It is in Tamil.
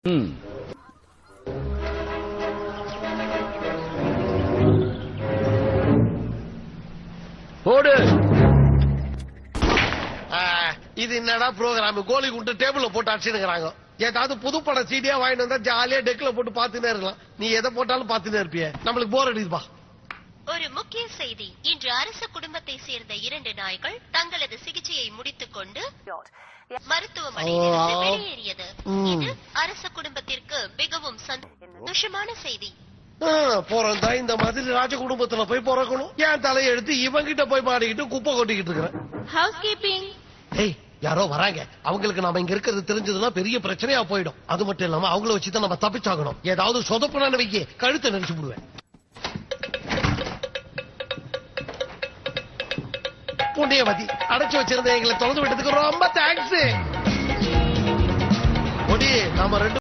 போடு. இது என்னடா ப்ரோகிராம்? கோலி குண்டு டேபிள்ல போட்டு அடிச்சுக்கிறாங்க. ஏதாவது புது படம் சீடியா வாங்கிட்டு வந்தா ஜாலியா டெக்ல போட்டு பாத்துனே இருக்கலாம். நீ எதை போட்டாலும் பாத்துனே இருப்பிய. நம்மளுக்கு போர் அடிக்குதுப்பா. ஒரு முக்கிய செய்தி. இன்று அரச குடும்பத்தை சேர்ந்த 2 நாய்கள் தங்களது சிகிச்சையை முடித்துக் கொண்டு மருத்துவமனையிலிருந்து வெளியேறியது. இது அரச குடும்பத்திற்கு மிகவும் சந்தோஷமான செய்தி. போறதா இந்த மாதிரி ராஜ குடும்பத்துல போய் பிறக்கணும். என் தலையை எடுத்து இவங்கிட்ட போய் மாடிக்கிட்டு குப்பை கொட்டிக்கிட்டு இருக்கிறேன். House keeping. ஏய், யாரோ வராங்க. அவங்களுக்கு நாம இங்க இருக்கிறது தெரிஞ்சதுன்னா பெரிய பிரச்சனையா போயிடும். அது மட்டும் இல்லாம அவங்கள வச்சுதான் நம்ம தப்பிச்சாகணும். ஏதாவது சொதப்பனான்னு வைக்க கழுத்தை நெரிச்சு விடுவேன். புண்ணியவதி, அடைச்சு வச்சிருந்த எங்களை தொலைந்து விட்டதுக்கு ரொம்ப தேங்க்ஸ். நாம 2